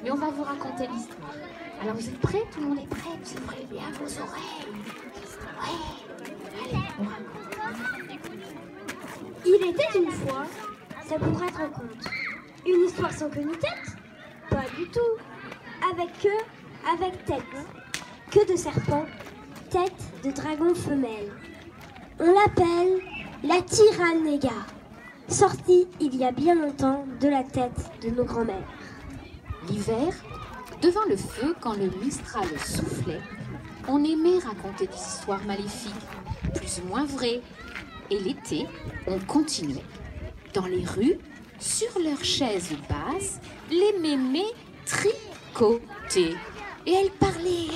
mais on va vous raconter l'histoire. Alors vous êtes prêts? Tout le monde est prêt? Vous ouvrez bien vos oreilles. Ouais. Allez, on raconte. Il était une fois, ça pourrait être un conte. Une histoire sans queue ni tête? Pas du tout. Avec tête. Queue de serpent, tête de dragon femelle. On l'appelle la Tyrannéga, sortie il y a bien longtemps de la tête de nos grands-mères. L'hiver, devant le feu, quand le mistral soufflait, on aimait raconter des histoires maléfiques, plus ou moins vraies. Et l'été, on continuait. Dans les rues, sur leurs chaises basses, les mémés tricotaient. Et elles parlaient.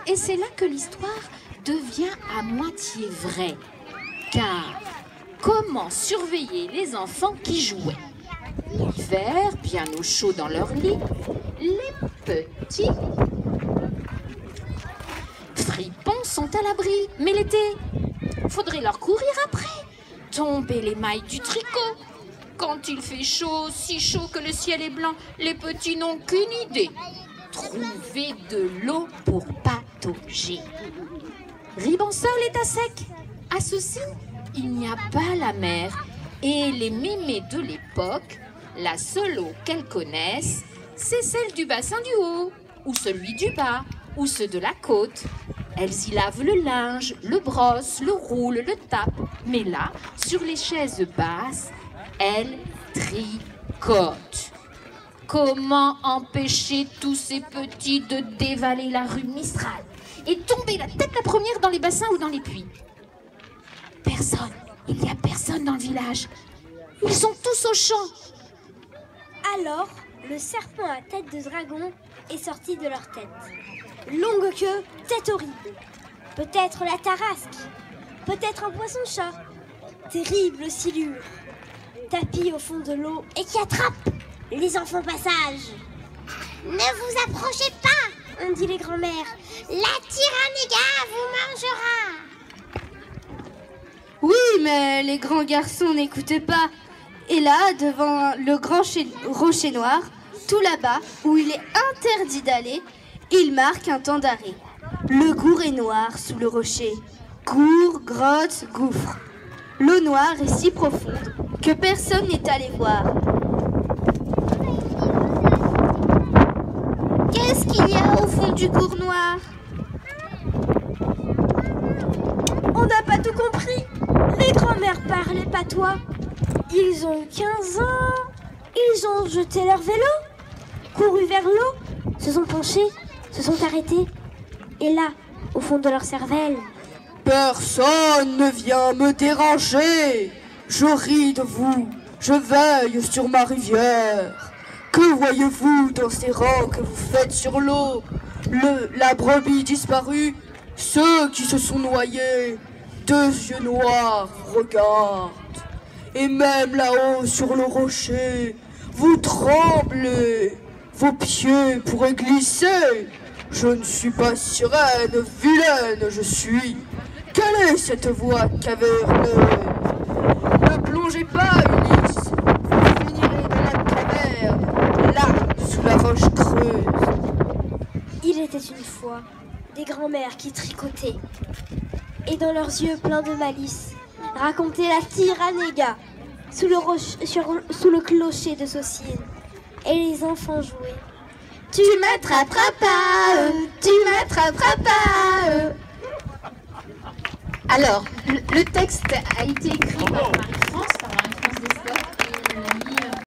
Et c'est là que l'histoire devient à moitié vraie. Car comment surveiller les enfants qui jouaient? L'hiver, bien au chaud dans leur lit, les petits fripons sont à l'abri. Mais l'été, faudrait leur courir après, tomber les mailles du tricot. Quand il fait chaud, si chaud que le ciel est blanc, les petits n'ont qu'une idée: trouver de l'eau pour patauger. Ribensol est à sec. À ceci, il n'y a pas la mer. Et les mémés de l'époque, la seule eau qu'elles connaissent, c'est celle du bassin du haut, ou celui du bas, ou ceux de la côte. Elles y lavent le linge, le brossent, le roulent, le tapent. Mais là, sur les chaises basses, elles tricotent. Comment empêcher tous ces petits de dévaler la rue Mistral et tomber la tête la première dans les bassins ou dans les puits? Personne. Il n'y a personne dans le village. Ils sont tous au champ. Alors, le serpent à tête de dragon est sorti de leur tête. Longue queue, tête horrible. Peut-être la tarasque. Peut-être un poisson-chat. Terrible silure. Tapis au fond de l'eau et qui attrape les enfants passage. Ne vous approchez pas, ont dit les grands-mères. La Tyrannéga vous mangera. Oui, mais les grands garçons n'écoutaient pas. Et là, devant le grand rocher noir, tout là-bas, où il est interdit d'aller, il marque un temps d'arrêt. Le gour est noir sous le rocher. Gour, grotte, gouffre. L'eau noire est si profonde que personne n'est allé voir. Qu'est-ce qu'il y a au fond du gour noir? On n'a pas tout compris. Les grands-mères parlaient patois. Ils ont eu 15 ans. Ils ont jeté leur vélo, couru vers l'eau, se sont penchés, se sont arrêtés. Et là, au fond de leur cervelle... Personne ne vient me déranger. Je ris de vous, je veille sur ma rivière. Que voyez-vous dans ces rangs que vous faites sur l'eau? La brebis disparue, ceux qui se sont noyés, deux yeux noirs vous regardent. Et même là-haut sur le rocher, vous tremblez. Vos pieds pourraient glisser. Je ne suis pas sirène, vilaine je suis. Quelle est cette voix caverneuse? Ne plongez pas, Ulysse. Vous finirez dans la caverne, là, sous la roche creuse. Il était une fois des grands-mères qui tricotaient. Et dans leurs yeux pleins de malice, racontaient la Tyrannéga sous le clocher de Saucine. Et les enfants jouaient. Tu m'attraperas pas, tu m'attraperas pas. Alors, le texte a été écrit par Marie-France Descottes et